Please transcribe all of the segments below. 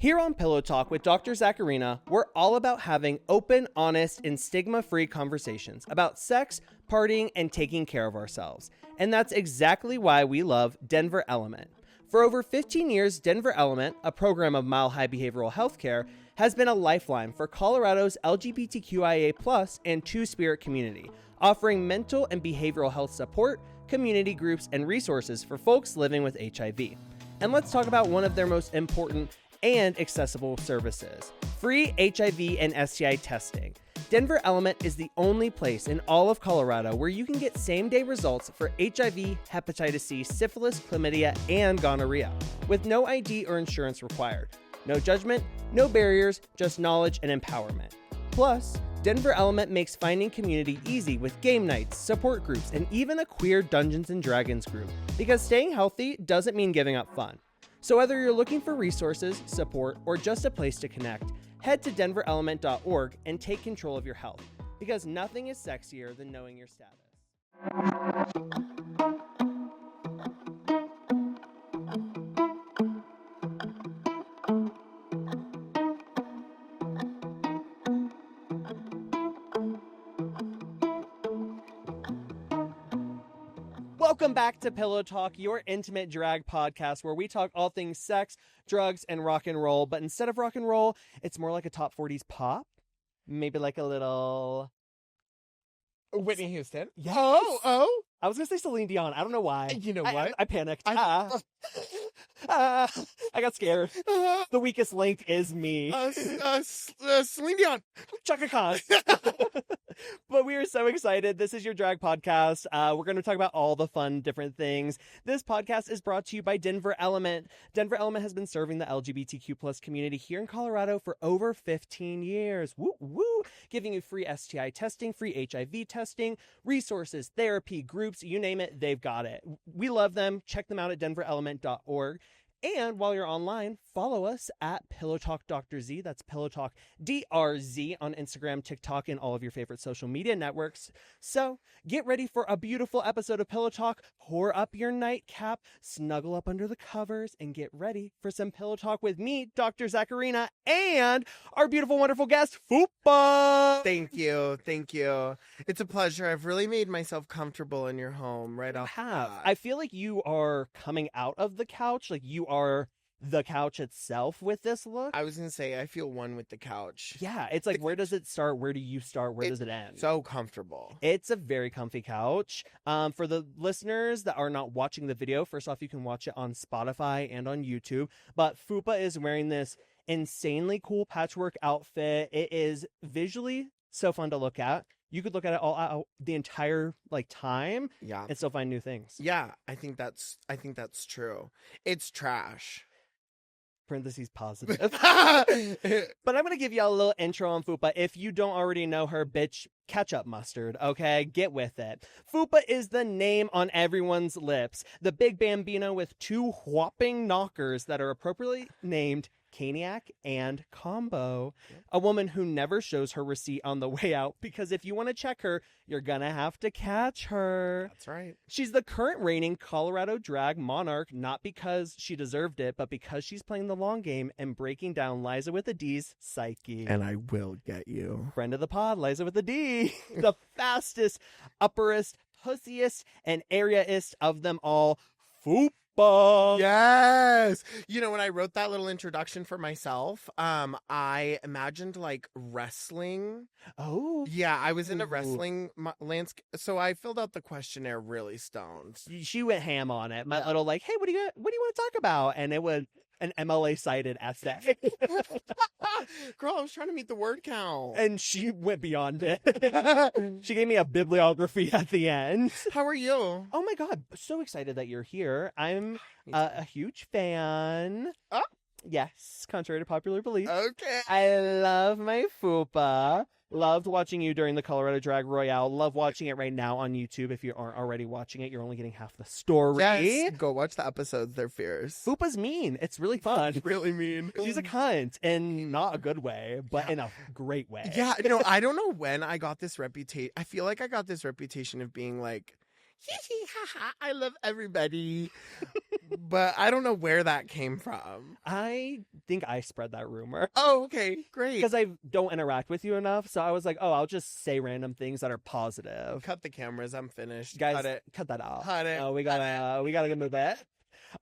Here on Pillow Talk with Dr. Zackarina, we're all about having open, honest, and stigma-free conversations about sex, partying, and taking care of ourselves. And that's exactly why we love Denver Element. For over 15 years, Denver Element, a program of Mile High Behavioral Healthcare, has been a lifeline for Colorado's LGBTQIA+ and Two-Spirit community, offering mental and behavioral health support, community groups, and resources for folks living with HIV. And let's talk about one of their most important and accessible services, free HIV and STI testing. Denver Element is the only place in all of Colorado where you can get same-day results for HIV, hepatitis C, syphilis, chlamydia, and gonorrhea, with no ID or insurance required. No judgment, no barriers, just knowledge and empowerment. Plus, Denver Element makes finding community easy with game nights, support groups, and even a queer Dungeons & Dragons group, because staying healthy doesn't mean giving up fun. So whether you're looking for resources, support, or just a place to connect, head to denverelement.org and take control of your health, because nothing is sexier than knowing your status. Welcome back to Pillow Talk, your intimate drag podcast where we talk all things sex, drugs, and rock and roll. But instead of rock and roll, it's more like a top 40s pop. Maybe like a little... Whitney Houston. Yes. Oh. I was going to say Celine Dion. I don't know why. You know what? I panicked. I got scared. The weakest link is me. Celine Dion. Chaka Khan. But we are so excited. This is your drag podcast. We're going to talk about all the fun, different things. This podcast is brought to you by Denver Element. Denver Element has been serving the LGBTQ+ community here in Colorado for over 15 years. Woo, woo. Giving you free STI testing, free HIV testing, resources, therapy, groups, you name it, they've got it. We love them. Check them out at denverelement.org. And while you're online, follow us at Pillow Talk Dr. Z. That's Pillow Talk DRZ on Instagram, TikTok, and all of your favorite social media networks. So get ready for a beautiful episode of Pillow Talk. Pour up your nightcap, snuggle up under the covers, and get ready for some Pillow Talk with me, Dr. Zackarina, and our beautiful, wonderful guest, Fupa. Thank you. It's a pleasure. I've really made myself comfortable in your home right off the bat. I feel like you are coming out of the couch, like you are the couch itself with this look. I was going to say, I feel one with the couch. Yeah, it's like, where does it start? Where do you start? Where does it end? So comfortable. It's a very comfy couch. For the listeners that are not watching the video, first off, you can watch it on Spotify and on YouTube. But Fupa is wearing this insanely cool patchwork outfit. It is visually so fun to look at. You could look at it all out the entire time, and still find new things. Yeah, I think that's true. It's trash. Parentheses positive. But I'm going to give you a little intro on Fupa. If you don't already know her, bitch, ketchup mustard, okay? Get with it. Fupa is the name on everyone's lips. The big bambino with two whopping knockers that are appropriately named Caniac and Combo. A woman who never shows her receipt on the way out, because if you want to check her, you're gonna have to catch her. That's right. She's the current reigning Colorado Drag Monarch, not because she deserved it, but because she's playing the long game and breaking down Liza with a D's psyche. And I will get you. Friend of the pod, Liza with a D. The fastest, upperest, pussiest, and areaist of them all, Fupa. Yes. You know, when I wrote that little introduction for myself, I imagined wrestling. Oh. Yeah, I was in a wrestling landscape, so I filled out the questionnaire really stoned. She went ham on it. My little hey, what do you want to talk about? And it was an MLA cited essay. Girl, I was trying to meet the word count. And she went beyond it. She gave me a bibliography at the end. How are you? Oh my God. So excited that you're here. I'm a huge fan. Oh. Yes, contrary to popular belief. Okay. I love my Fupa. Loved watching you during the Colorado Drag Royale. Love watching it right now on YouTube. If you aren't already watching it, you're only getting half the story. Yes, go watch the episodes. They're fierce. Fupa's mean. It's really fun. Really mean. She's a cunt in not a good way, but in a great way. Yeah, I don't know when I got this reputation. I feel like I got this reputation of being like, hee hee ha ha, I love everybody. But I don't know where that came from. I think I spread that rumor. Oh, okay, great. Because I don't interact with you enough, so I was like, oh, I'll just say random things that are positive. Cut the cameras. I'm finished. Guys, Cut it. cut that out. Cut it. Oh, we gotta move it.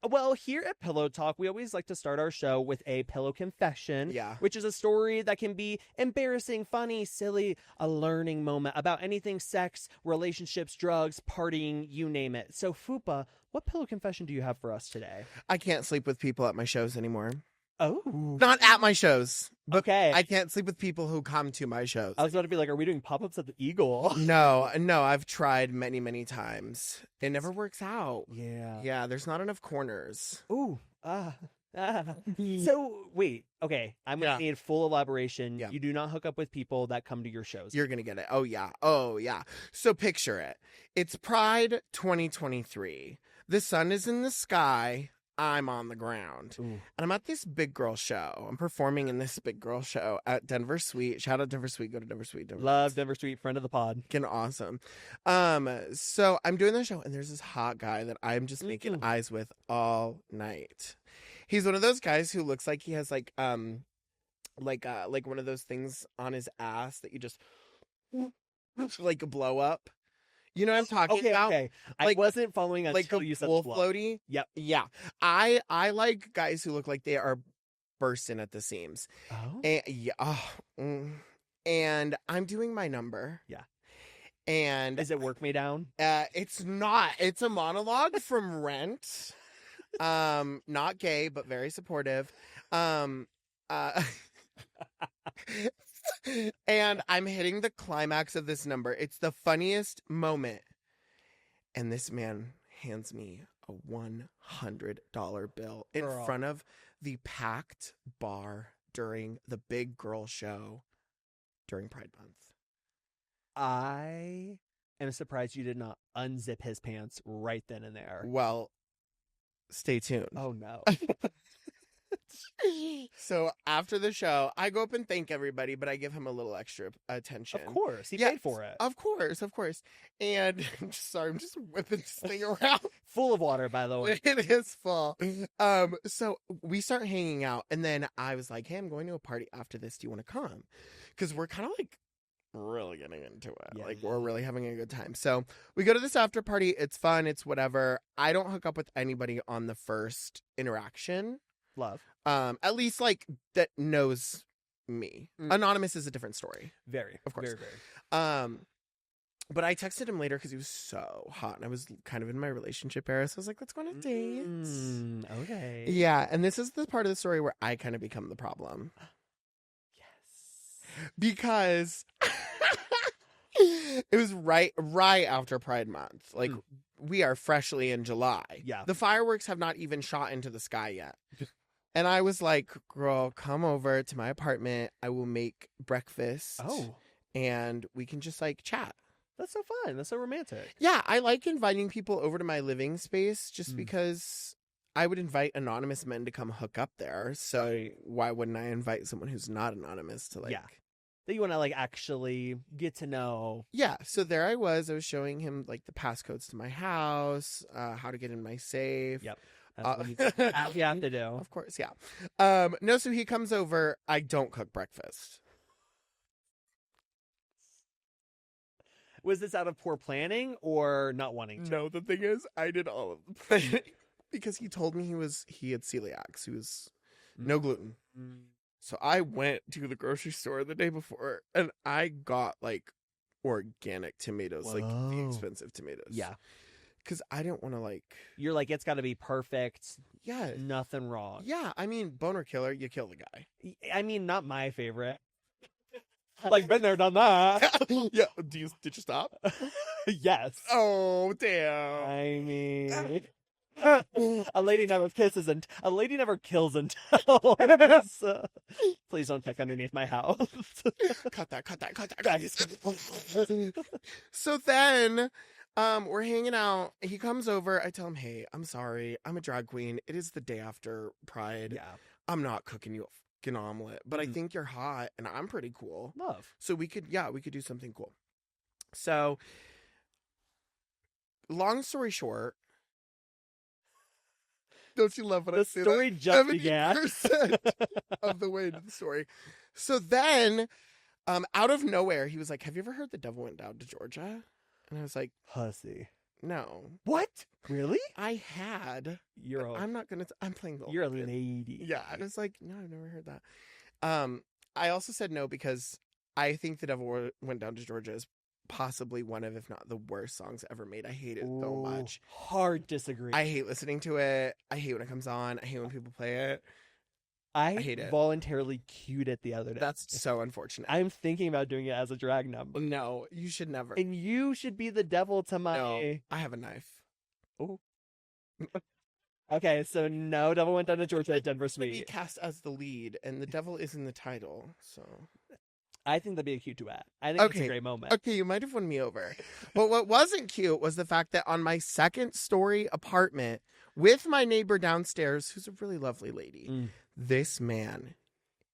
Well, here at Pillow Talk, we always like to start our show with a pillow confession, Yeah. which is a story that can be embarrassing, funny, silly, a learning moment about anything sex, relationships, drugs, partying, you name it. So, Fupa, what pillow confession do you have for us today? I can't sleep with people at my shows anymore. Oh. Not at my shows. But Okay. I can't sleep with people who come to my shows. I was about to be like, are we doing pop-ups at the Eagle? No, I've tried many, many times. It never works out. Yeah. Yeah, there's not enough corners. Ooh. So, wait. Okay. I'm going to need full elaboration. Yeah. You do not hook up with people that come to your shows. You're going to get it. Oh, yeah. Oh, yeah. So picture it. It's Pride 2023. The sun is in the sky. I'm on the ground. Ooh. And I'm at this big girl show. I'm performing in this big girl show at Denver Suite. Shout out Denver Suite. Go to Denver Suite. Love Denver Street, friend of the pod. Fucking awesome. So I'm doing the show, and there's this hot guy that I'm just making eyes with all night. He's one of those guys who looks like he has like one of those things on his ass that you just like blow up. You know what I'm talking about? Okay. Like, I wasn't following until like you said wolf blow. floaty. Yep. Yeah. I like guys who look like they are bursting at the seams. Oh. And and I'm doing my number. Yeah. And Is it Work Me Down? it's not. It's a monologue from Rent. Not gay, but very supportive. And I'm hitting the climax of this number. It's the funniest moment. And this man hands me a $100 bill in front of the packed bar during the big girl show during Pride Month. I am surprised you did not unzip his pants right then and there. Well, stay tuned. Oh, no. So after the show, I go up and thank everybody, but I give him a little extra attention. Of course. He paid for it. Of course. And I'm just whipping this thing around. Full of water, by the way. It is full. So we start hanging out, and then I was like, hey, I'm going to a party after this. Do you want to come? Because we're kind of like really getting into it. Yeah. Like, we're really having a good time. So we go to this after party. It's fun. It's whatever. I don't hook up with anybody on the first interaction. Love. At least like that knows me. Anonymous is a different story. Very. Of course. Very, very. But I texted him later because he was so hot, and I was kind of in my relationship era, so I was like, let's go on a date. Okay. Yeah, and this is the part of the story where I kind of become the problem. Yes. Because it was right after Pride Month. Like, we are freshly in July. Yeah. The fireworks have not even shot into the sky yet. And I was like, girl, come over to my apartment. I will make breakfast. Oh. And we can just like chat. That's so fun. That's so romantic. Yeah, I like inviting people over to my living space just because I would invite anonymous men to come hook up there. So why wouldn't I invite someone who's not anonymous to like... Yeah. That you want to like actually get to know. Yeah, so there I was showing him like the passcodes to my house, how to get in my safe. Yep. That's what you have to do. Of course, yeah. No, so he comes over. I don't cook breakfast. Was this out of poor planning or not wanting to? No, the thing is, I did all of the planning because he told me he had celiac. So he was no gluten. So I went to the grocery store the day before and I got like organic tomatoes, like the expensive tomatoes. Yeah. Because I didn't want to like... You're like, it's got to be perfect. Yeah. Nothing wrong. Yeah. I mean, boner killer, you kill the guy. I mean, not my favorite. Like, been there, done that. Yeah. Did you stop? Yes. Oh, damn. I mean... a lady never kisses and a lady never kills and tells. Please don't check underneath my house. Cut that, guys. So then, we're hanging out. He comes over. I tell him, hey, I'm sorry. I'm a drag queen. It is the day after Pride. Yeah. I'm not cooking you a fucking omelet, but I think you're hot and I'm pretty cool. Love. So we could do something cool. So, long story short, Don't you love when I The say story that? just began. 70% of the way to the story. So then, out of nowhere, he was like, "Have you ever heard The Devil Went Down to Georgia?" And I was like, Pussy. "No." What? Really? I had. You're I'm not gonna. I'm playing the. you're a old kid. lady. Yeah, I was like, "No, I've never heard that." I also said no because I think The Devil Went Down to Georgia is possibly one of, if not the worst songs ever made. I hate it so Ooh, much. hard disagree. I hate listening to it. I hate when it comes on. I hate when people play it. I hate it. voluntarily cued it the other day. That's so unfortunate. I'm thinking about doing it as a drag number. No, you should never. And you should be the devil to my... No, I have a knife. Oh. Okay, so no, Devil Went Down to Georgia at Denver Be Sweet. cast as the lead, and the devil is in the title. So I think that'd be a cute duet. I think it's a great moment. Okay, you might have won me over. But what wasn't cute was the fact that on my second story apartment with my neighbor downstairs, who's a really lovely lady, this man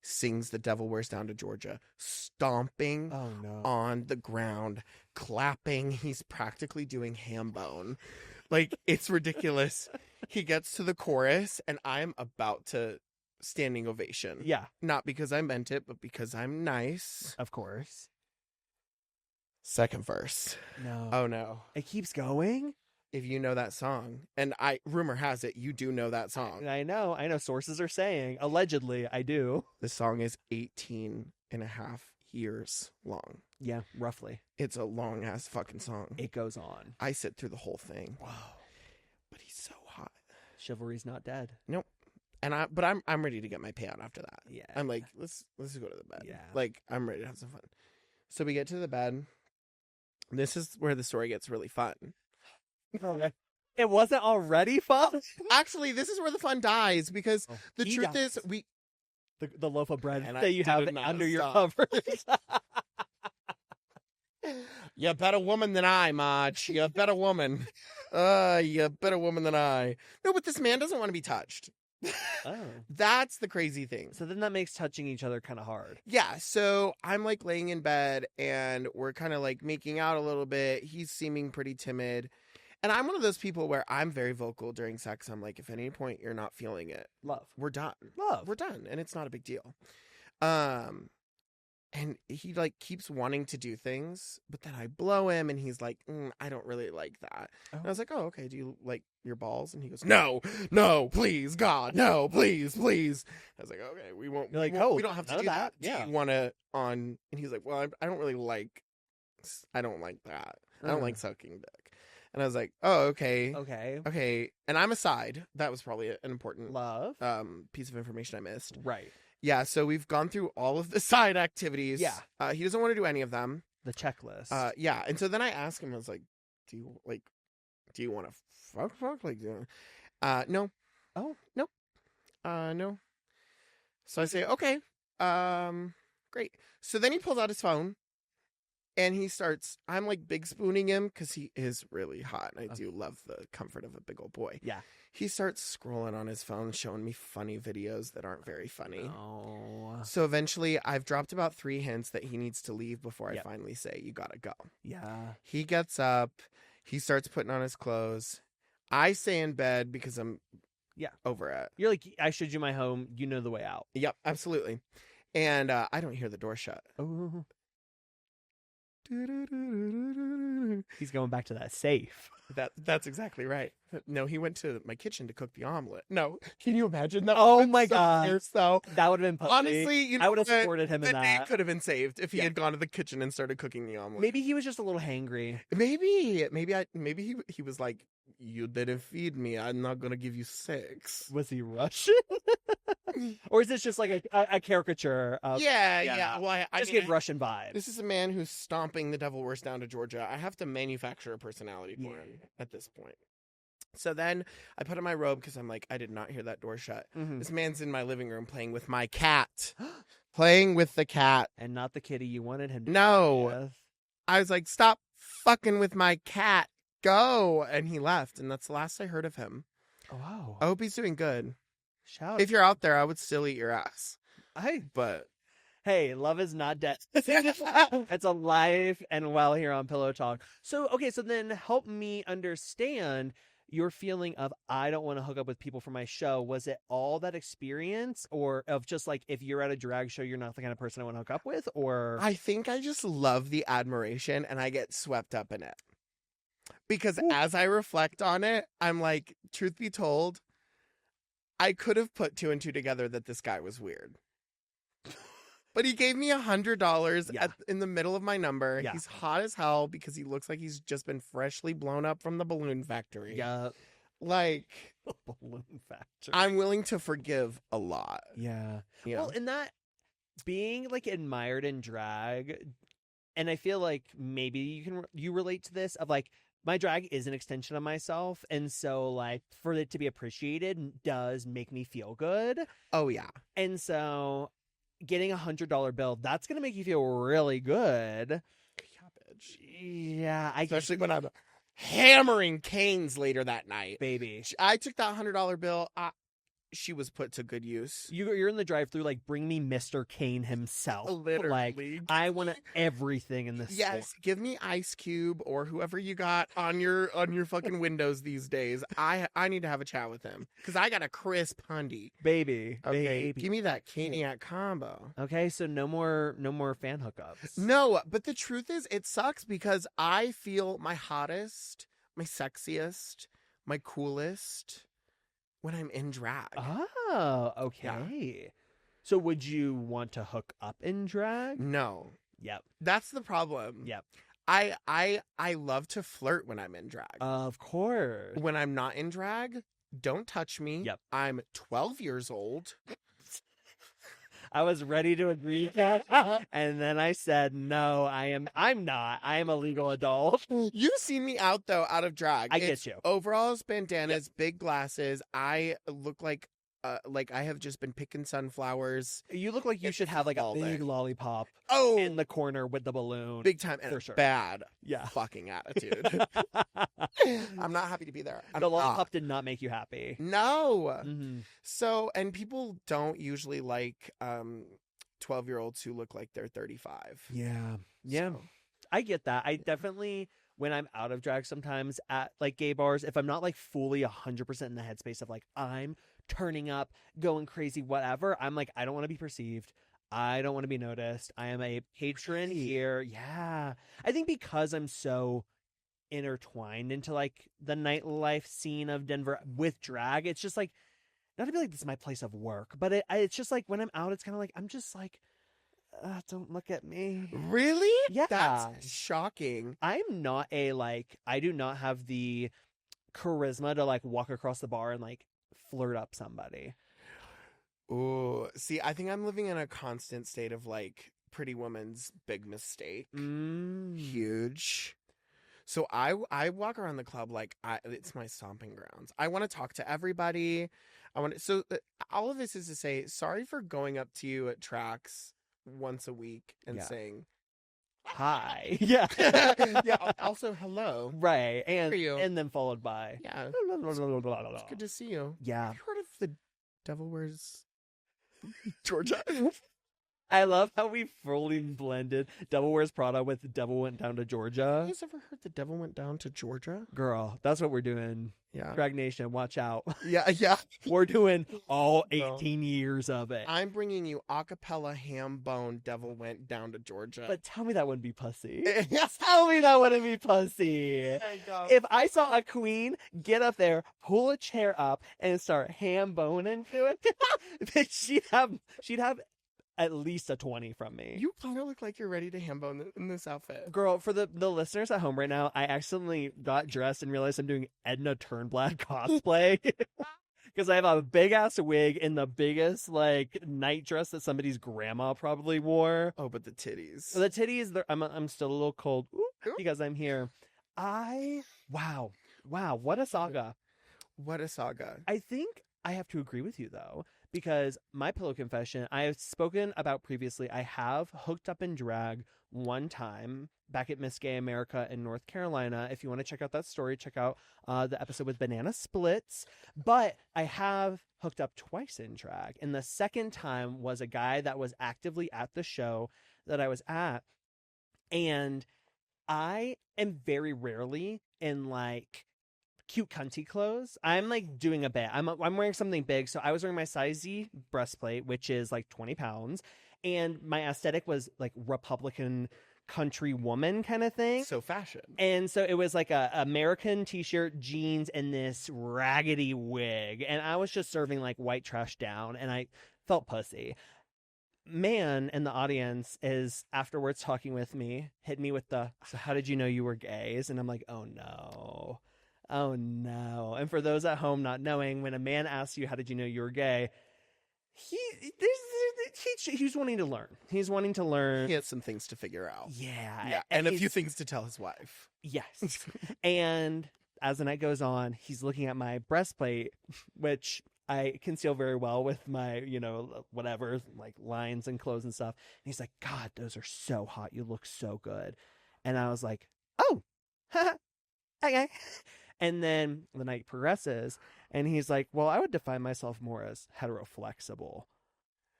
sings The Devil Wears Down to Georgia, stomping on the ground, clapping. He's practically doing ham bone. Like, it's ridiculous. He gets to the chorus, and I'm about to standing ovation. Yeah. Not because I meant it, but because I'm nice. Of course. Second verse. No. Oh, no. It keeps going? If you know that song, and rumor has it, you do know that song. I know. Sources are saying. Allegedly, I do. The song is 18 and a half years long. Yeah, roughly. It's a long ass fucking song. It goes on. I sit through the whole thing. Wow. But he's so hot. Chivalry's not dead. Nope. And I'm ready to get my payout after that. Yeah. I'm like, let's go to the bed. Yeah. Like, I'm ready to have some fun. So we get to the bed. This is where the story gets really fun. Okay. It wasn't already fun? Actually, this is where the fun dies because the truth is the loaf of bread and that you have under your covers. You're a better woman than I, Marge. You're a better woman. You're a better woman than I. No, but this man doesn't want to be touched. Oh. That's the crazy thing. So then that makes touching each other kind of hard. Yeah, so I'm like laying in bed and we're kind of like making out a little bit. He's seeming pretty timid. And I'm one of those people where I'm very vocal during sex. I'm like, if at any point you're not feeling it, love, we're done. Love, we're done, and it's not a big deal. And he like keeps wanting to do things, but then I blow him, and he's like, I don't really like that. Oh. And I was like, oh, okay. Do you like your balls? And he goes, no, please, God, no, please. I was like, okay, we won't. You're like, we don't have to do that. Yeah. Do you want to on? And he's like, well, I don't really like. I don't like that. I don't like sucking dick. And I was like, oh, okay. And I'm aside. That was probably an important love piece of information I missed. Right. Yeah, so we've gone through all of the side activities. Yeah. He doesn't want to do any of them. The checklist. Yeah. And so then I asked him, I was like, do you want to fuck? Like, no. Oh, no. No. So I say, okay. Great. So then he pulls out his phone. And he starts, I'm like big spooning him because he is really hot. And I do love the comfort of a big old boy. Yeah. He starts scrolling on his phone, showing me funny videos that aren't very funny. Oh. So eventually I've dropped about 3 hints that he needs to leave before I finally say, you gotta go. Yeah. He gets up. He starts putting on his clothes. I stay in bed because I'm over it. You're like, I showed you my home. You know the way out. Yep, absolutely. And I don't hear the door shut. Oh. He's going back to that safe. That's exactly right. No, he went to my kitchen to cook the omelet. No, can you imagine that? Oh my God. Fierce, though. That would have been pussy. Honestly, I would have supported him in that. that. The day could have been saved if he had gone to the kitchen and started cooking the omelet. Maybe he was just a little hangry. Maybe he was like, you didn't feed me. I'm not gonna give you 6. Was he Russian? Or is this just like a caricature of... Yeah. Well, I just get Russian vibes. This is a man who's stomping the devil wears down to Georgia. I have to manufacture a personality for him at this point. So then I put on my robe because I'm like, I did not hear that door shut. Mm-hmm. This man's in my living room playing with my cat. Playing with the cat. And not the kitty you wanted him to No. play with. I was like, stop fucking with my cat. Go. And he left. And that's the last I heard of him. Oh, wow. I hope he's doing good. Shout. If you're out there, I would still eat your ass. But hey, love is not dead. It's alive and well here on Pillow Talk. So, okay, so then help me understand. your feeling of I don't want to hook up with people for my show, was it all that experience, or of just like if you're at a drag show you're not the kind of person I want to hook up with? Or I think I just love the admiration and I get swept up in it. Because as I reflect on it, I'm like, truth be told, I could have put 2 and 2 together that this guy was weird. But he gave me $100 in the middle of my number. Yeah. He's hot as hell because he looks like he's just been freshly blown up from the balloon factory. Yeah. Like, balloon factory. I'm willing to forgive a lot. Yeah. You Well, know? and that being like admired in drag, and I feel like maybe you relate to this of like, my drag is an extension of myself, and so like for it to be appreciated does make me feel good. Oh yeah. And so getting $100 bill, that's gonna make you feel really good. Yeah, bitch. Yeah, Especially when I'm hammering canes later that night. baby. I took that $100 bill. She was put to good use. You're in the drive-thru like, bring me Mr. Kane himself. Literally. Like, I want everything in this Yes, store. give me Ice Cube or whoever you got on your fucking windows these days. I need to have a chat with him because I got a crisp hundy. Baby. Okay, Baby. give me that Caniac combo. Okay, so no more fan hookups. No, but the truth is, it sucks because I feel my hottest, my sexiest, my coolest when I'm in drag. Oh, okay. Yeah. So would you want to hook up in drag? No. Yep. That's the problem. Yep. I love to flirt when I'm in drag. Of course. When I'm not in drag, don't touch me. Yep. I'm 12 years old. I was ready to agree, and then I said, "No, I'm not. I am a legal adult." You've seen me out though, out of drag. I get you. Overalls, bandanas, big glasses. I look like I have just been picking sunflowers. You look like you should have like a big lollipop in the corner with the balloon. Big time, and for sure. Bad Yeah. fucking attitude. I'm not happy to be there. The lollipop did not make you happy. No. Mm-hmm. So, and people don't usually like 12-year-olds who look like they're 35. Yeah. Yeah. So. I get that. I definitely, when I'm out of drag sometimes at like gay bars, if I'm not like fully 100% in the headspace of like, I'm turning up, going crazy, whatever, I'm like, I don't want to be perceived. I don't want to be noticed. I am a patron here. Yeah. I think because I'm so intertwined into like the nightlife scene of Denver with drag, it's just like, not to be like, this is my place of work, but it's just like when I'm out, it's kind of like, I'm just like, don't look at me. Really? Yeah. That's shocking. I'm not I do not have the charisma to like walk across the bar and like flirt up somebody. Ooh, see, I think I'm living in a constant state of like Pretty Woman's big mistake. Huge. So I walk around the club like it's my stomping grounds. I want to talk to everybody. All of this is to say, sorry for going up to you at tracks once a week and saying hi. Yeah. Yeah. Also, hello. Right. you? And then followed by It's good to see you. Yeah. Have you heard of the Devil Wears Georgia? I love how we fully blended Devil Wears Prada with The Devil Went Down to Georgia. You guys ever heard The Devil Went Down to Georgia? Girl, that's what we're doing. Yeah. Drag Nation, watch out. Yeah. We're doing all 18 years of it. I'm bringing you acapella ham bone Devil Went Down to Georgia. But tell me that wouldn't be pussy. Yes. Tell me that wouldn't be pussy. There you go. If I saw a queen get up there, pull a chair up, and start ham boning to it, then she'd have at least a 20 from me. You kind of look like you're ready to ham bone in this outfit. Girl, for the listeners at home right now, I accidentally got dressed and realized I'm doing Edna Turnblad cosplay. Because I have a big ass wig and the biggest like night dress that somebody's grandma probably wore. Oh, but the titties. The titties, I'm still a little cold because I'm here. Wow, what a saga. What a saga. I think I have to agree with you though, because my pillow confession, I have spoken about previously, I have hooked up in drag one time back at Miss Gay America in North Carolina. If you want to check out that story, check out the episode with Banana Splits. But I have hooked up twice in drag. And the second time was a guy that was actively at the show that I was at. And I am very rarely in like cute cunty clothes. I'm like doing a bit. I'm wearing something big. So I was wearing my size Z breastplate, which is like 20 pounds. And my aesthetic was like Republican country woman kind of thing. So fashion. And so it was like a American t-shirt, jeans, and this raggedy wig. And I was just serving like white trash down, and I felt pussy. Man in the audience is afterwards talking with me, hit me with the, so how did you know you were gays? And I'm like, oh no. Oh no. And for those at home not knowing, when a man asks you, how did you know you were gay? He's wanting to learn. He's wanting to learn. He has some things to figure out. Yeah. And a few things to tell his wife. Yes. And as the night goes on, he's looking at my breastplate, which I conceal very well with my, whatever, like lines and clothes and stuff. And he's like, God, those are so hot. You look so good. And I was like, oh, okay. And then the night progresses, and he's like, well, I would define myself more as heteroflexible.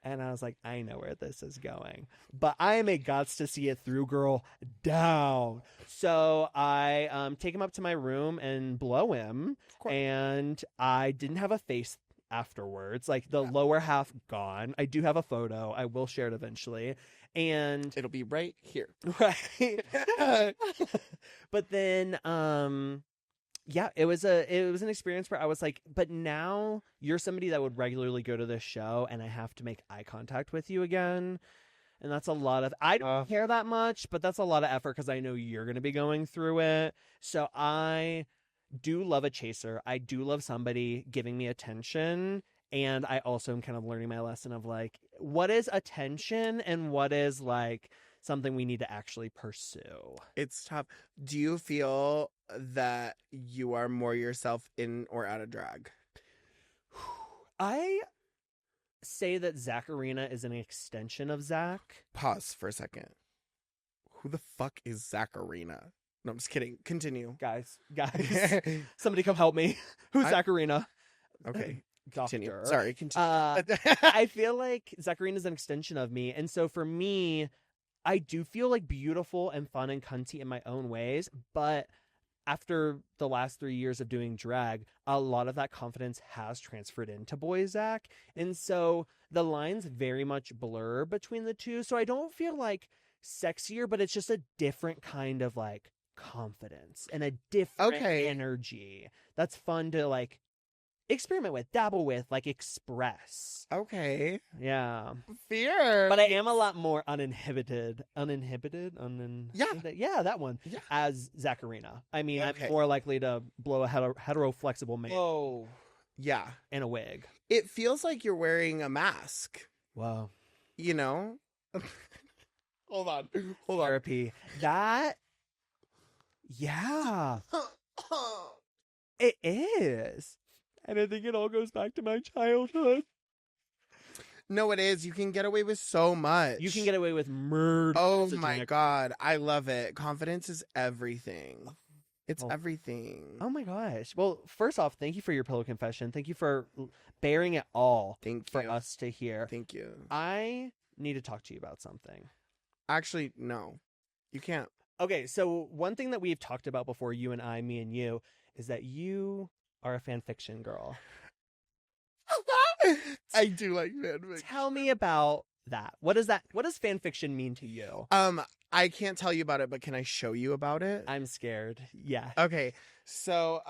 And I was like, I know where this is going. But I am a gots to see it through girl down. So I take him up to my room and blow him. And I didn't have a face afterwards. Like the lower half gone. I do have a photo. I will share it eventually. And it'll be right here. Right. But then yeah, it was an experience where I was like, but now you're somebody that would regularly go to this show, and I have to make eye contact with you again. And that's a lot of, I don't care that much, but that's a lot of effort because I know you're going to be going through it. So I do love a chaser. I do love somebody giving me attention. And I also am kind of learning my lesson of like, what is attention and what is like something we need to actually pursue. It's tough. Do you feel that you are more yourself in or out of drag? I say that Zackarina is an extension of Zach. Pause for a second. Who the fuck is Zackarina? No, I'm just kidding. Continue. Guys, somebody come help me. Who's Zackarina? Okay. Continue. Doctor. Sorry, continue. I feel like Zackarina is an extension of me. And so for me, I do feel like beautiful and fun and cunty in my own ways. But after the last 3 years of doing drag, a lot of that confidence has transferred into Boy Zach. And so the lines very much blur between the two. So I don't feel like sexier, but it's just a different kind of like confidence and a different energy that's fun to like experiment with, dabble with, like express. Okay. Yeah. Fear. But I am a lot more uninhibited. Yeah, that one. Yeah. As Zackarina. I mean, I'm more likely to blow a hetero-flexible man. Oh. Yeah. In a wig. It feels like you're wearing a mask. Wow. You know? Hold on. Therapy. That. Yeah. It is. And I think it all goes back to my childhood. No, it is. You can get away with so much. You can get away with murder. Oh my God. I love it. Confidence is everything. It's everything. Oh my gosh. Well, first off, thank you for your pillow confession. Thank you for bearing it all for us to hear. Thank you. I need to talk to you about something. Actually, no. You can't. Okay, so one thing that we've talked about before, you and I, me and you, is that you are a fanfiction girl. I do like fanfiction. Tell me about that. What does fanfiction mean to you? I can't tell you about it, but can I show you about it? I'm scared. Yeah. Okay. So,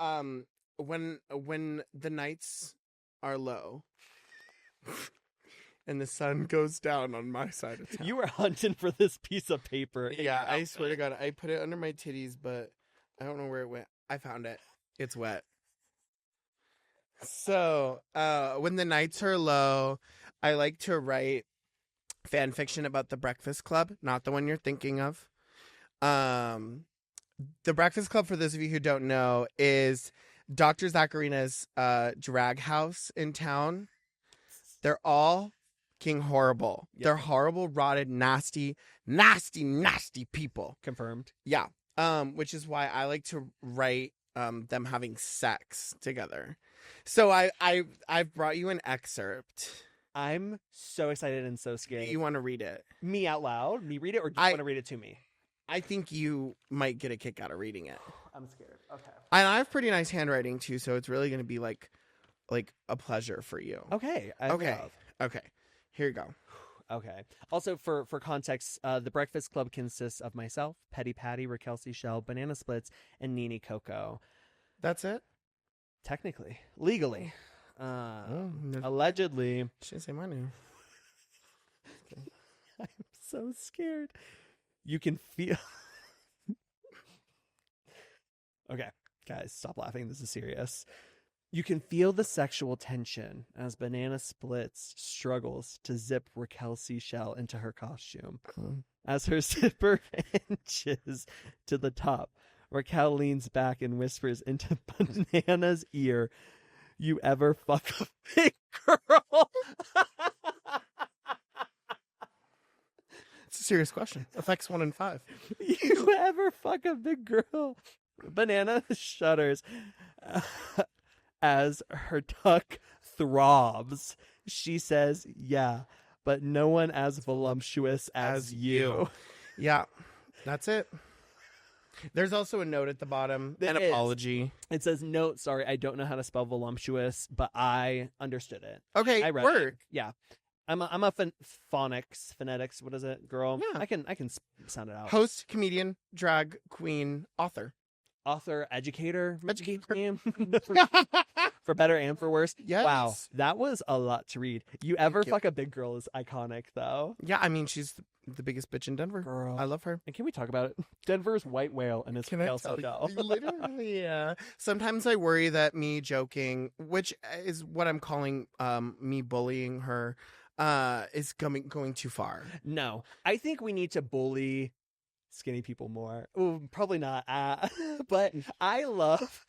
when the nights are low and the sun goes down on my side of town. You were hunting for this piece of paper. Yeah, I swear to God, I put it under my titties, but I don't know where it went. I found it. It's wet. So, when the nights are low, I like to write fan fiction about the Breakfast Club, not the one you're thinking of. The Breakfast Club, for those of you who don't know, is Dr. Zackarina's drag house in town. They're all fucking horrible. Yep. They're horrible, rotted, nasty people. Confirmed. Yeah. Which is why I like to write them having sex together. So I've brought you an excerpt. I'm so excited and so scared. You want to read it? Me out loud? Me read it, or do you want to read it to me? I think you might get a kick out of reading it. I'm scared. Okay. And I have pretty nice handwriting too, so it's really going to be like a pleasure for you. Okay. Okay. Here you go. Okay. Also, for context, the Breakfast Club consists of myself, Petty Patty, Raquel Shell, Banana Splits, and Nene Coco. That's it? Technically. Legally. Allegedly. Shouldn't say my name. I'm so scared. You can feel... Okay, guys, stop laughing. This is serious. You can feel the sexual tension as Banana Splits struggles to zip Raquel Shell into her costume. As her zipper inches to the top, Raquel leans back and whispers into Banana's ear, "You ever fuck a big girl?" It's a serious question. Affects 1 in 5. You ever fuck a big girl? Banana shudders as her tuck throbs. She says, "Yeah, but no one as voluptuous as you." Yeah, that's it. There's also a note at the bottom. An apology. It says, "Note, sorry, I don't know how to spell voluptuous, but I understood it." Okay, I read work. it. Yeah. I'm a phonetics. What is it, girl? Yeah. I can sound it out. Host, comedian, drag queen, author. Author, educator. For better and for worse. Yes. Wow, that was a lot to read. You ever fuck a big girl is iconic, though. Yeah, I mean, she's the biggest bitch in Denver. Girl. I love her. And can we talk about it? Denver's white whale and his Raquel Shell. Literally, yeah. Sometimes I worry that me joking, which is what I'm calling me bullying her, is going too far. No, I think we need to bully skinny people more. Ooh, probably not. But I love.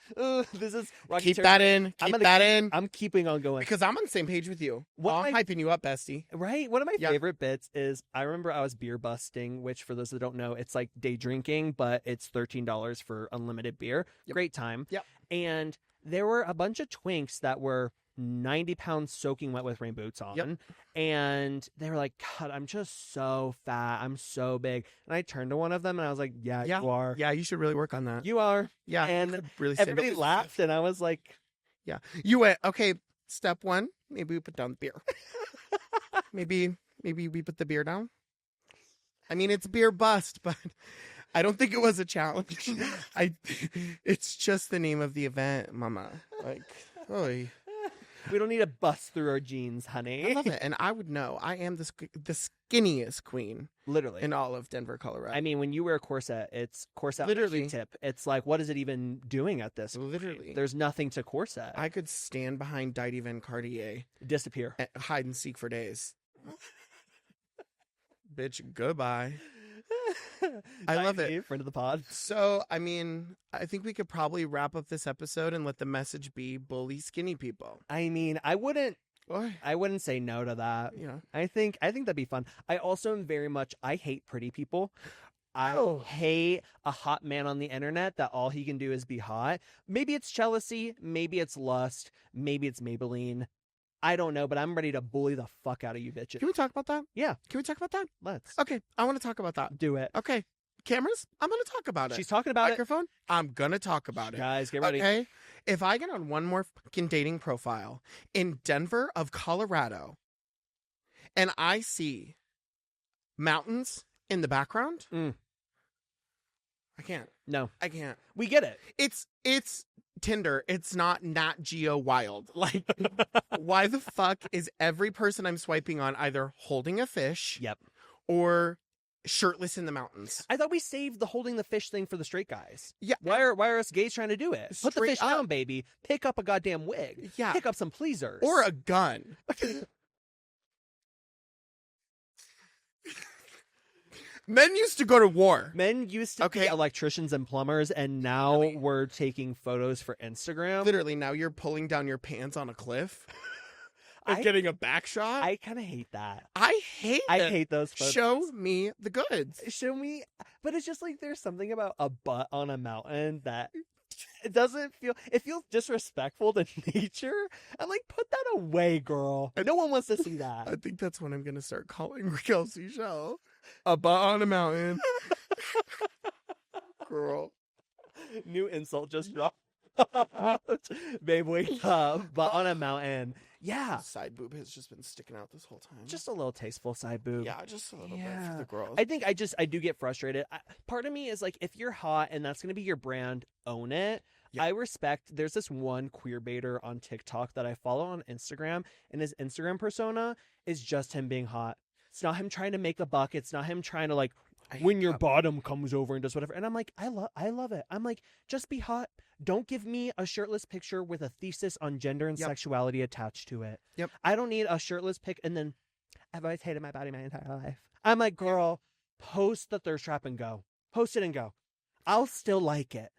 This is Rocky Keep that in. Keep that in. I'm keeping on going because I'm on the same page with you. I'm hyping you up, bestie. Right. One of my favorite bits is I remember I was beer busting, which for those that don't know, it's like day drinking, but it's $13 for unlimited beer. Yep. Great time. Yep. And there were a bunch of twinks that were 90 pounds soaking wet with rain boots on. Yep. And they were like, "God, I'm just so fat. I'm so big." And I turned to one of them and I was like, yeah, you are. Yeah, you should really work on that. You are. Yeah. And really everybody laughed and I was like, yeah. You went, okay, step 1, maybe we put down the beer. maybe we put the beer down. I mean, it's beer bust, but I don't think it was a challenge. It's just the name of the event, mama. Like, oy. We don't need to bust through our jeans, honey. I love it. And I would know. I am the skinniest queen. Literally. In all of Denver, Colorado. I mean, when you wear a corset, it's corset literally tip. It's like, what is it even doing at this? Literally. There's nothing to corset. I could stand behind Didi Van Cartier. Disappear. And hide and seek for days. Bitch, goodbye. I love it. Friend of the pod. So, I mean, I think we could probably wrap up this episode and let the message be bully skinny people. I mean, I wouldn't say no to that. Yeah. I think that'd be fun. I also am very much, I hate pretty people. I hate a hot man on the internet that all he can do is be hot. Maybe it's jealousy. Maybe it's lust. Maybe it's Maybelline. I don't know, but I'm ready to bully the fuck out of you bitches. Can we talk about that? Yeah. Can we talk about that? Let's. Okay, I want to talk about that. Do it. Okay. Cameras, I'm going to talk about it. She's talking about Microphone, I'm going to talk about it. Guys, get ready. Okay? If I get on one more fucking dating profile in Denver of Colorado and I see mountains in the background, I can't. No. I can't. We get it. It's Tinder. It's not Nat Geo Wild. Like, why the fuck is every person I'm swiping on either holding a fish or shirtless in the mountains? I thought we saved the holding the fish thing for the straight guys. Yeah. Why are us gays trying to do it? Put the fish Straight down, baby. Pick up a goddamn wig. Yeah. Pick up some pleasers. Or a gun. Men used to go to war. Men used to be electricians and plumbers, and now we're taking photos for Instagram. Literally, now you're pulling down your pants on a cliff and getting a back shot. I kind of hate that. I hate those photos. Show me the goods. Show me. But it's just like there's something about a butt on a mountain that it doesn't feel. It feels disrespectful to nature. And like, put that away, girl. No one wants to see that. I think that's when I'm gonna start calling Raquel Shell a butt on a mountain. Girl. New insult just dropped. Babe, wake up. But on a mountain. Yeah. Side boob has just been sticking out this whole time. Just a little tasteful side boob. Yeah, just a little bit for the girls. I think I do get frustrated. Part of me is like, if you're hot and that's going to be your brand, own it. Yeah. I respect, there's this one queer baiter on TikTok that I follow on Instagram, and his Instagram persona is just him being hot. It's not him trying to make a buck. It's not him trying to like, when your bottom comes over and does whatever. And I'm like, I love it. I'm like, just be hot. Don't give me a shirtless picture with a thesis on gender and sexuality attached to it. Yep. I don't need a shirtless pic and then I've always hated my body my entire life. I'm like, girl, post the thirst trap and go. Post it and go. I'll still like it.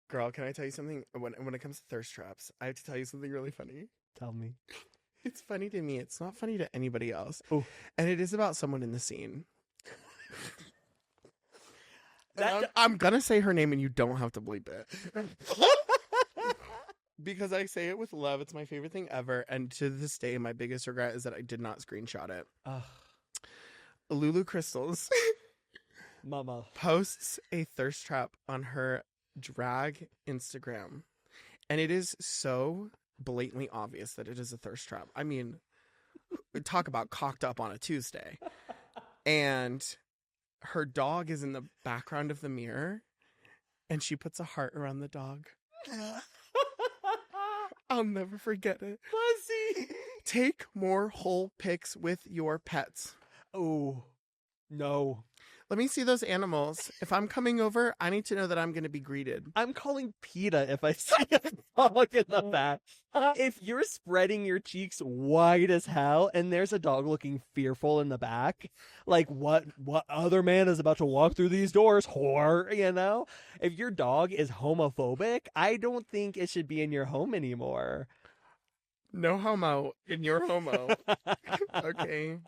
Girl, can I tell you something? When it comes to thirst traps, I have to tell you something really funny. Tell me. It's funny to me. It's not funny to anybody else. Ooh. And it is about someone in the scene. I'm going to say her name and you don't have to bleep it. Because I say it with love. It's my favorite thing ever. And to this day, my biggest regret is that I did not screenshot it. Lulu Crystals Mama posts a thirst trap on her drag Instagram. And it is so blatantly obvious that it is a thirst trap. I mean, talk about cocked up on a Tuesday. And her dog is in the background of the mirror. And she puts a heart around the dog. I'll never forget it. Pussy. Take more whole pics with your pets. Oh, no. Let me see those animals. If I'm coming over, I need to know that I'm going to be greeted. I'm calling PETA if I see a dog in the back. If you're spreading your cheeks wide as hell and there's a dog looking fearful in the back, like what other man is about to walk through these doors, whore, you know? If your dog is homophobic, I don't think it should be in your home anymore. No homo in your homo. Okay.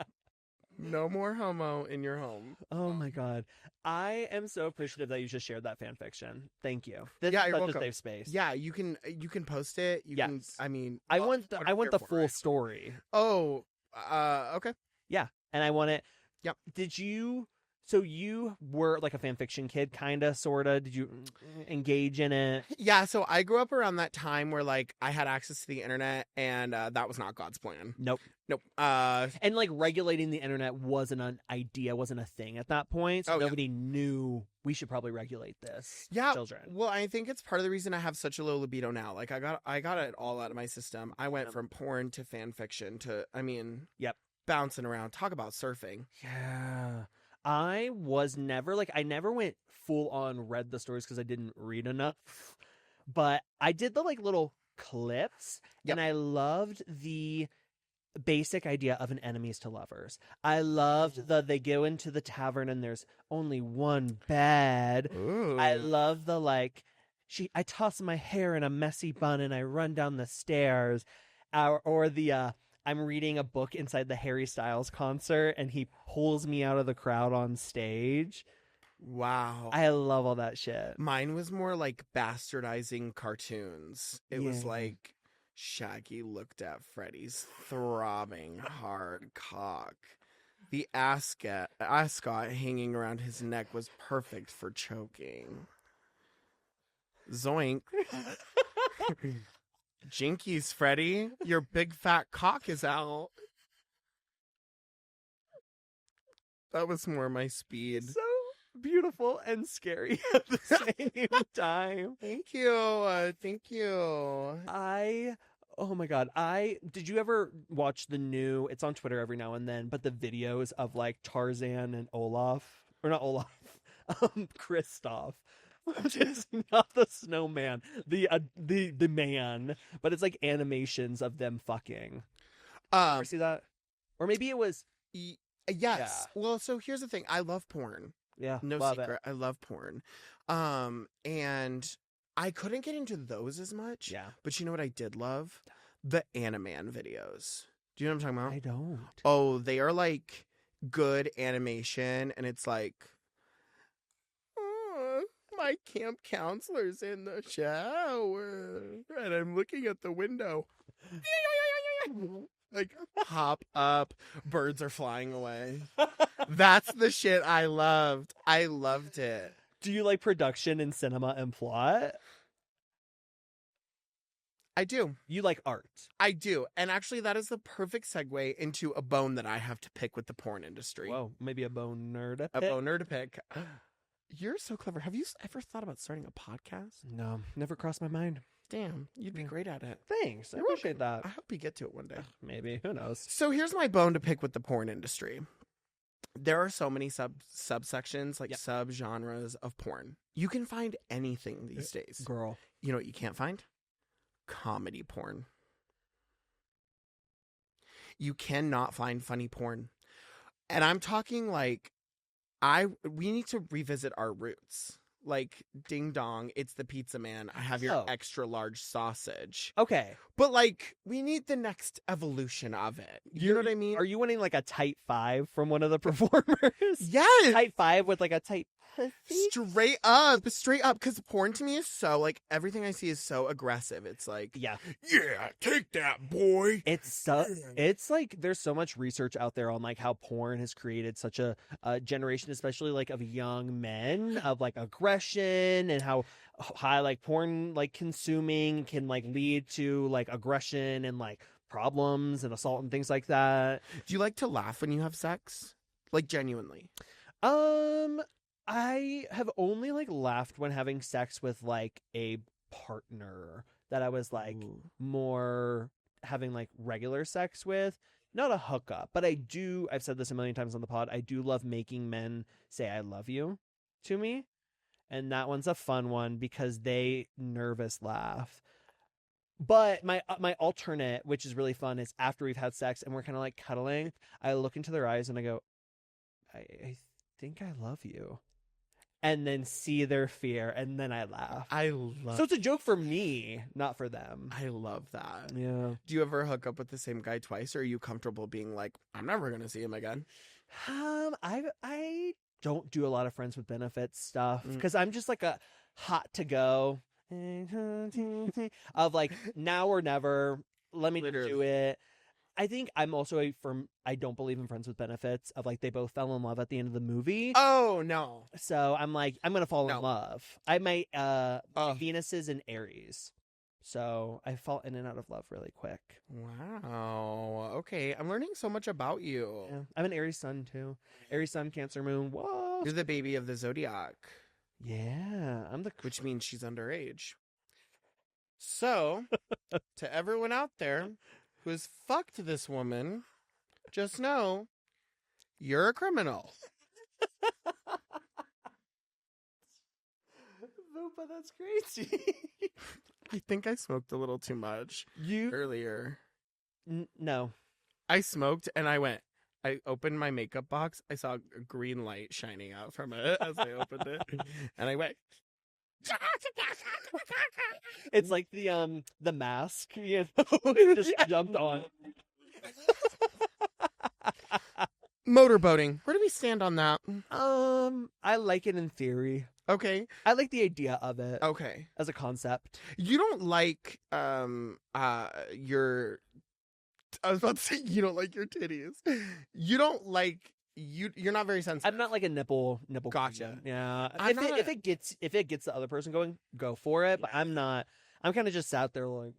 No more homo in your home. Oh my God. I am so appreciative that you just shared that fan fiction. Thank you. This Yeah, is you're such welcome. a safe space. Yeah, you can post it. You can, I mean, I want the full story. Oh, okay. Yeah. And I want it. Yep. So you were like a fan fiction kid, kind of, sort of. Did you engage in it? Yeah, so I grew up around that time where, like, I had access to the internet, and that was not God's plan. Nope. And, like, regulating the internet wasn't an idea, wasn't a thing at that point. So nobody knew we should probably regulate this. Yeah, children. Well, I think it's part of the reason I have such a low libido now. Like, I got it all out of my system. I went from porn to fan fiction to, I mean, bouncing around. Talk about surfing. Yeah. I was never I never went full on read the stories because I didn't read enough, but I did the little clips and I loved the basic idea of an enemies to lovers. I loved they go into the tavern and there's only one bed. Ooh. I love the I toss my hair in a messy bun and I run down the stairs, or the I'm reading a book inside the Harry Styles concert and he pulls me out of the crowd on stage. Wow. I love all that shit. Mine was more like bastardizing cartoons. It was like Shaggy looked at Freddy's throbbing hard cock. The ascot hanging around his neck was perfect for choking. Zoink. Jinkies, Freddy, your big fat cock is out. That was more my speed. So beautiful and scary at the same time. Thank you. Thank you. Oh my God. Did you ever watch the new, it's on Twitter every now and then, but the videos of Tarzan and Olaf, or not Olaf, Kristoff. Which is not the snowman, the man, but it's like animations of them fucking. Ever see that? Or maybe it was. Yes. Yeah. Well, so here's the thing. I love porn. Yeah. No secret. I love porn. And I couldn't get into those as much. Yeah. But you know what I did love? The Animan videos. Do you know what I'm talking about? I don't. Oh, they are like good animation, and it's like. My camp counselor's in the shower and I'm looking at the window. Like, hop up, birds are flying away. That's the shit I loved. I loved it. Do you like production in cinema and plot? I do. You like art. I do. And actually, that is the perfect segue into a bone that I have to pick with the porn industry. Whoa, maybe a bone nerd. A boner to pick. You're so clever. Have you ever thought about starting a podcast? No, never crossed my mind. Damn, you'd be great at it. Thanks. I appreciate that. I hope you get to it one day. Maybe. Who knows? So here's my bone to pick with the porn industry. There are so many subsections, like sub-genres of porn. You can find anything these days. Girl. You know what you can't find? Comedy porn. You cannot find funny porn. And I'm talking like we need to revisit our roots. Like, ding dong, it's the pizza man. I have your extra large sausage. Okay. But, like, we need the next evolution of it. You know what I mean? Are you wanting, like, a tight 5 from one of the performers? Yes! Tight 5 with, like, a tight pussy? Straight up. Because porn to me is so, like, everything I see is so aggressive. It's like, yeah, take that, boy. It's like, there's so much research out there on, like, how porn has created such a generation, especially, like, of young men, of, like, aggression, and how high, like, porn, like, consuming can, like, lead to, like, aggression and, like, problems and assault and things like that. Do you like to laugh when you have sex? Like, genuinely? I have only, like, laughed when having sex with, like, a partner that I was, like, more having, like, regular sex with. Not a hookup, but I've said this a million times on the pod, I do love making men say I love you to me. And that one's a fun one because they nervous laugh. But my alternate, which is really fun, is after we've had sex and we're kind of like cuddling, I look into their eyes and I go, I think I love you. And then see their fear, and then I laugh. So it's a joke for me, not for them. I love that. Yeah. Do you ever hook up with the same guy twice, or are you comfortable being like, I'm never going to see him again? I don't do a lot of friends with benefits stuff because I'm just like a hot to go of like now or never. Let me do it. I think I'm also I don't believe in friends with benefits of like they both fell in love at the end of the movie. Oh no. So I'm like, I'm going to fall in love. I might, Venus is in Aries. So I fall in and out of love really quick. Wow. Okay. I'm learning so much about you. Yeah. I'm an Aries sun too. Aries sun, Cancer moon. Whoa. You're the baby of the zodiac. Yeah. Which means she's underage. So, to everyone out there who has fucked this woman, just know you're a criminal. Fupa, that's crazy. I think I smoked a little too much earlier. No. I smoked and I opened my makeup box. I saw a green light shining out from it as I opened it. And I went. It's like the mask, you know, it just jumped on. Motorboating. Where do we stand on that? I like it in theory. Okay. I like the idea of it. Okay. As a concept. You don't like I was about to say you don't like your titties. You don't like you're not very sensitive. I'm not like a nipple Gotcha. Queen. Yeah. If it gets the other person going, go for it. But I'm not. I'm kind of just sat there like.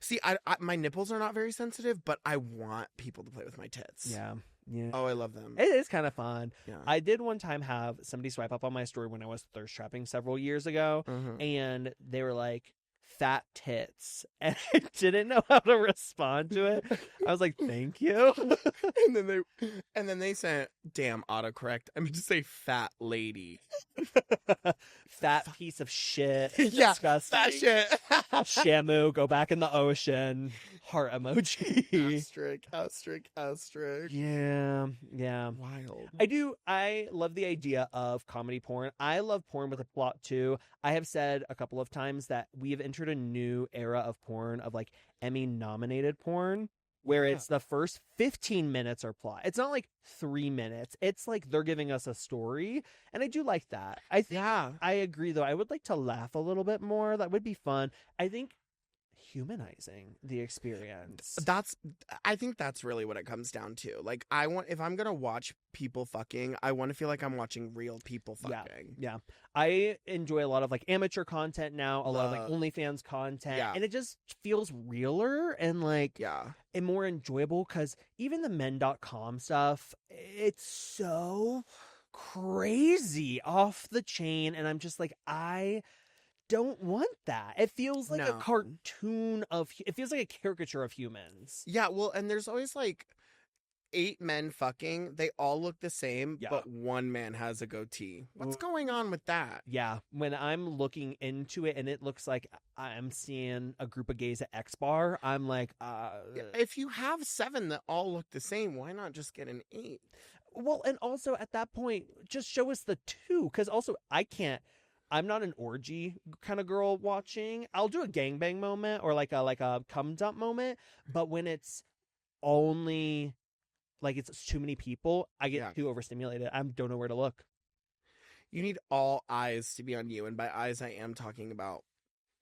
See, my nipples are not very sensitive, but I want people to play with my tits. Yeah. Yeah. Oh, I love them. It is kind of fun. Yeah. I did one time have somebody swipe up on my story when I was thirst trapping several years ago, and they were like, fat tits, and I didn't know how to respond to it. I was like, thank you. and then they sent, damn, autocorrect. I mean, just say fat lady. Fat piece of shit. Yeah, disgusting. Fat shit. Shamu, go back in the ocean. Heart emoji. Asterisk. Yeah. Wild. I love the idea of comedy porn. I love porn with a plot too. I have said a couple of times that we have entered a new era of porn, of like Emmy nominated porn, where it's the first 15 minutes are plot. It's not like 3 minutes. It's like they're giving us a story. And I do like that. I agree though. I would like to laugh a little bit more. That would be fun. I think humanizing the experience. I think that's really what it comes down to. Like, if I'm gonna watch people fucking, I want to feel like I'm watching real people fucking. Yeah. I enjoy a lot of like amateur content now, a lot of like OnlyFans content, and it just feels realer and like and more enjoyable, because even the men.com stuff, it's so crazy off the chain, and I'm just like, I don't want that. It feels like a cartoon it feels like a caricature of humans. Yeah, well, and there's always like 8 men fucking. They all look the same, but one man has a goatee. What's going on with that? Yeah, when I'm looking into it and it looks like I'm seeing a group of gays at X Bar, I'm like, if you have 7 that all look the same, why not just get an 8? Well, and also at that point, just show us the 2, because also I'm not an orgy kind of girl watching. I'll do a gangbang moment or like a cum dump moment, but when it's only like it's too many people, I get too overstimulated. I don't know where to look. You need all eyes to be on you, and by eyes I am talking about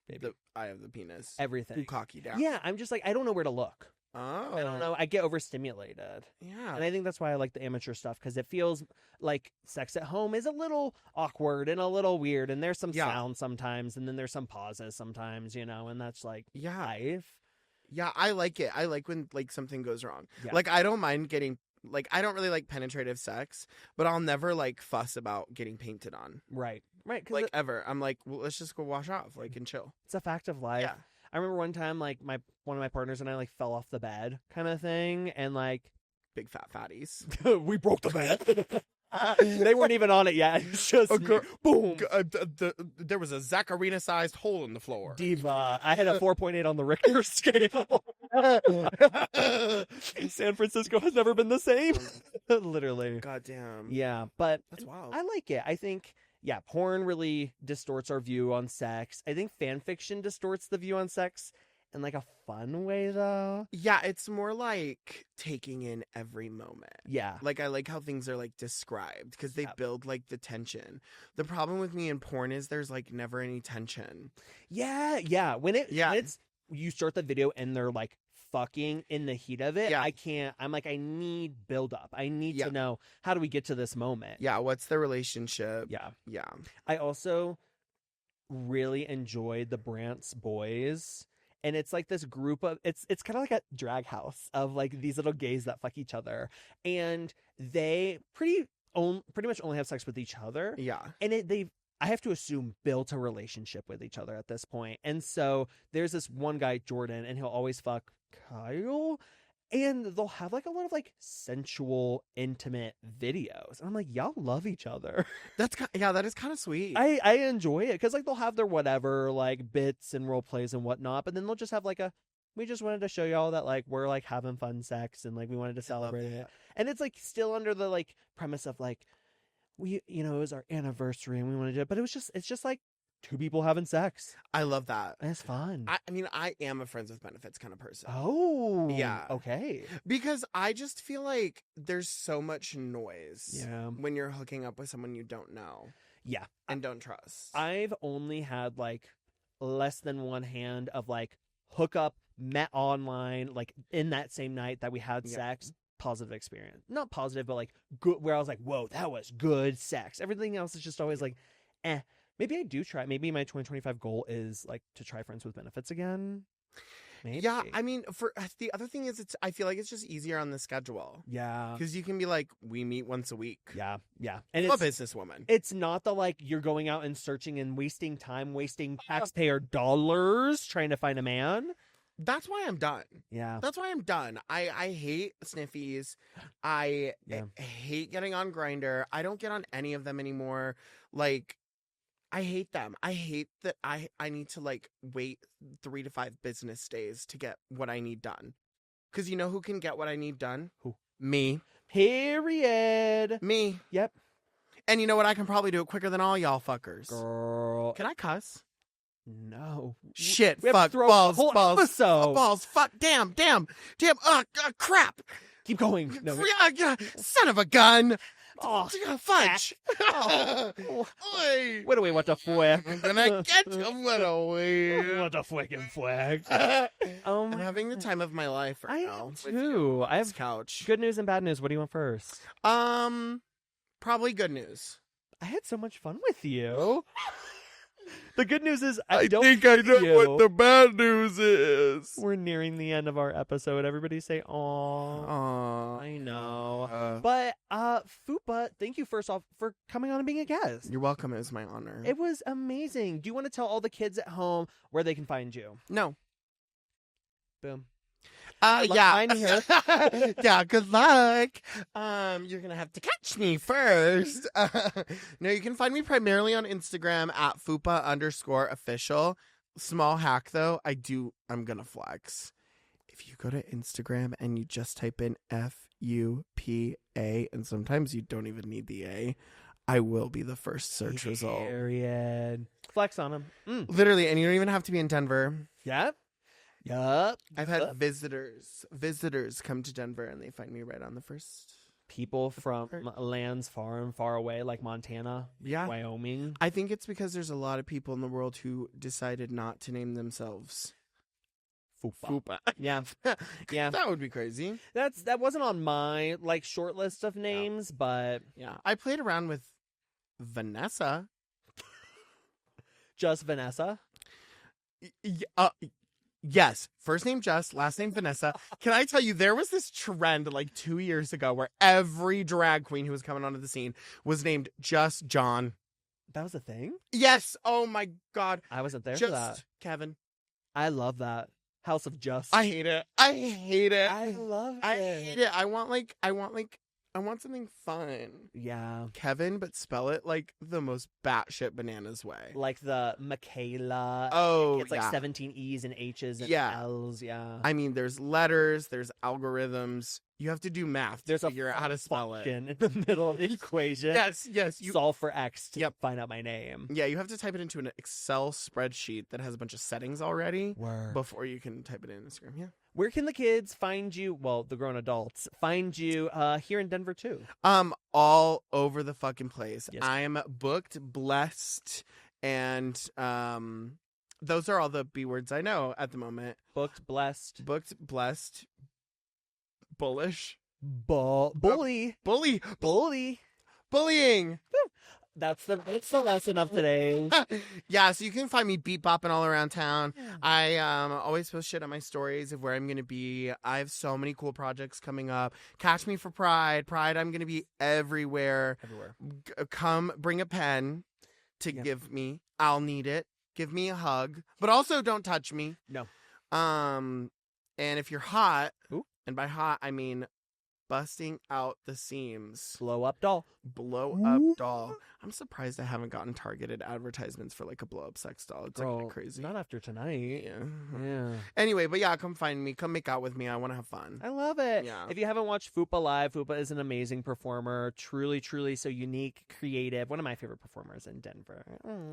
the eye of the penis. Everything. Bukkake down. Yeah, I'm just like, I don't know where to look. Oh. I don't know. I get overstimulated. Yeah. And I think that's why I like the amateur stuff, because it feels like sex at home is a little awkward and a little weird, and there's some sound sometimes, and then there's some pauses sometimes, and that's like life. Yeah, I like it. I like when like something goes wrong. Yeah. Like, I don't mind getting like, I don't really like penetrative sex, but I'll never like fuss about getting painted on. Right. Like ever. I'm like, well, let's just go wash off, like, and chill. It's a fact of life. Yeah. I remember one time, like, one of my partners and I, like, fell off the bed kind of thing, and, like... Big fat fatties. We broke the bed. They weren't even on it yet. It's just, boom. There was a Zackarina-sized hole in the floor. Diva. I had a 4.8 on the Richter scale. San Francisco has never been the same. Literally. Goddamn. Yeah, but... That's wild. I like it. I think... Yeah, porn really distorts our view on sex. I think fan fiction distorts the view on sex in like a fun way, though. Yeah, it's more like taking in every moment. Yeah. Like, I like how things are like described, because they build like the tension. The problem with me in porn is there's like never any tension. Yeah. When it's you start the video and they're like fucking in the heat of it, I'm like, I need build up. I need to know, how do we get to this moment? Yeah, what's the relationship? Yeah. I also really enjoyed the Brant's Boys, and it's like this group of it's kind of like a drag house of like these little gays that fuck each other, and they pretty much only have sex with each other. Yeah. And I have to assume, built a relationship with each other at this point. And so there's this one guy, Jordan, and he'll always fuck Kyle, and they'll have like a lot of like sensual, intimate videos. And I'm like, y'all love each other. That is kind of sweet. I enjoy it, because like they'll have their whatever like bits and role plays and whatnot, but then they'll just have like we just wanted to show y'all that like we're like having fun sex, and like we wanted to celebrate it. And it's like still under the like premise of like, it was our anniversary and we wanted to, but it's just like 2 people having sex. I love that. And it's fun. I mean, I am a friends with benefits kind of person. Oh. Yeah. Okay. Because I just feel like there's so much noise when you're hooking up with someone you don't know. Yeah. And don't trust. I've only had like less than one hand of like hookup, met online, like in that same night that we had sex. Positive experience. Not positive, but like good, where I was like, whoa, that was good sex. Everything else is just always like, maybe I do try. Maybe my 2025 goal is like to try friends with benefits again. Maybe. Yeah, I mean, for the other thing is, I feel like it's just easier on the schedule. Yeah, because you can be like, we meet once a week. Yeah, and I'm a businesswoman. It's not the like you're going out and searching and wasting time, wasting taxpayer dollars trying to find a man. That's why I'm done. Yeah. That's why I'm done. I hate sniffies. I hate getting on Grindr. I don't get on any of them anymore. Like, I hate them. I hate that I need to like wait 3 to 5 business days to get what I need done. Because you know who can get what I need done? Who? Me. Period. Me. Yep. And you know what? I can probably do it quicker than all y'all fuckers. Girl. Can I cuss? No. Shit. We Fuck. Balls. Balls. Fuck. Damn. Crap. Keep going. No. Son of a gun. Oh, fudge. Oh. Oi. What do we want to flick? I'm gonna get him. What a way. What a flicking flag. I'm having the time of my life right I now. am with too. you on I this have couch. good news and bad news. What do you want first? Probably good news. I had so much fun with you. The good news is I don't think I know you. what the bad news is. We're nearing the end of our episode. Everybody say, "Aw." Aw. I know. But Fupa, thank you first off for coming on and being a guest. You're welcome. It was my honor. It was amazing. Do you want to tell all the kids at home where they can find you? No. Boom. Yeah. I'm here. Yeah, good luck. You're gonna have to catch me first. No, you can find me primarily on Instagram at Fupa_official. Small hack though, I'm gonna flex. If you go to Instagram and you just type in FUPA, and sometimes you don't even need the A, I will be the first search result. Period. Flex on them. Literally, and you don't even have to be in Denver. Yep. Yup. I've had visitors come to Denver and they find me right on the first. People from lands far and far away, like Montana, Yeah. Wyoming. I think it's because there's a lot of people in the world who decided not to name themselves Fupa. Yeah. Yeah. That would be crazy. That wasn't on my short list of names, but Yeah. I played around with Vanessa. just Vanessa. Yes. First name Jess, last name Vanessa. Can I tell you, there was this trend 2 years ago where every drag queen who was coming onto the scene was named Just John. That was a thing? Yes. Oh my God. I wasn't there Just for that. Kevin. I love that. House of Just. I hate it. I hate it. I love it. I hate it. I want something fun. Yeah. Kevin, but spell it like the most batshit bananas way. Like the Michaela. Oh, it's 17 E's and H's and L's. Yeah. I mean, there's letters, there's algorithms. You have to do math to figure out how to spell it. In the middle of the equation. Yes. Solve for X to find out my name. Yeah, you have to type it into an Excel spreadsheet that has a bunch of settings already before you can type it in Instagram. Yeah. Where can the kids find you? Well, the grown adults find you here in Denver too. All over the fucking place. Yes. I am booked, blessed, and those are all the B words I know at the moment. Booked, blessed, bullish, bully, bullying. That's the lesson of today. Yeah, so you can find me beat bopping all around town. I always post shit on my stories of where I'm gonna be. I have so many cool projects coming up. Catch me for Pride. I'm gonna be everywhere. Come bring a pen to give me. I'll need it. Give me a hug, but also don't touch me. No. And if you're hot, and by hot I mean busting out the seams. Blow up doll. I'm surprised I haven't gotten targeted advertisements for a blow up sex doll. It's crazy. Not after tonight. Yeah. Anyway, but yeah, come find me. Come make out with me. I want to have fun. I love it. Yeah. If you haven't watched Fupa live, Fupa is an amazing performer. Truly, truly so unique, creative. One of my favorite performers in Denver.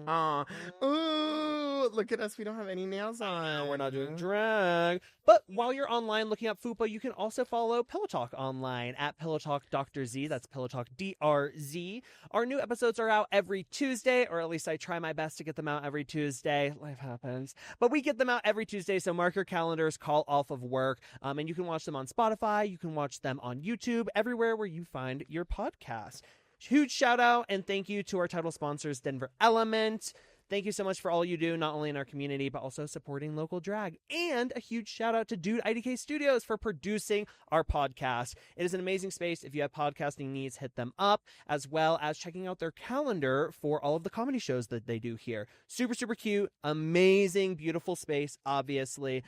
Aw. Ooh, look at us. We don't have any nails on. We're not doing drag. But while you're online looking up Fupa, you can also follow Pillow Talk online at Pillow Talk Dr. Z. That's Pillow Talk DRZ. Our new episodes are out every Tuesday, or at least I try my best to get them out every Tuesday. Life happens. But we get them out every Tuesday, so mark your calendars, call off of work, and you can watch them on Spotify. You can watch them on YouTube, everywhere where you find your podcast. Huge shout out and thank you to our title sponsors, Denver Element. Thank you so much for all you do, not only in our community, but also supporting local drag. And a huge shout out to Dude IDK Studios for producing our podcast. It is an amazing space. If you have podcasting needs, hit them up, as well as checking out their calendar for all of the comedy shows that they do here. Super, super cute, amazing, beautiful space, obviously,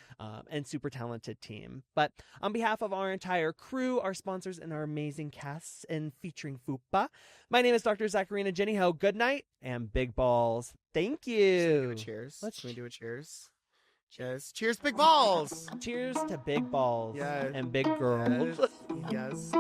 and super talented team. But on behalf of our entire crew, our sponsors, and our amazing casts and featuring Fupa, my name is Dr. Zackarina Jenny Ho. Good night and big balls. Thank you. Cheers. Can we do a cheers? Cheers. Cheers, big balls. Cheers to big balls. Yes. And big girls. Yes.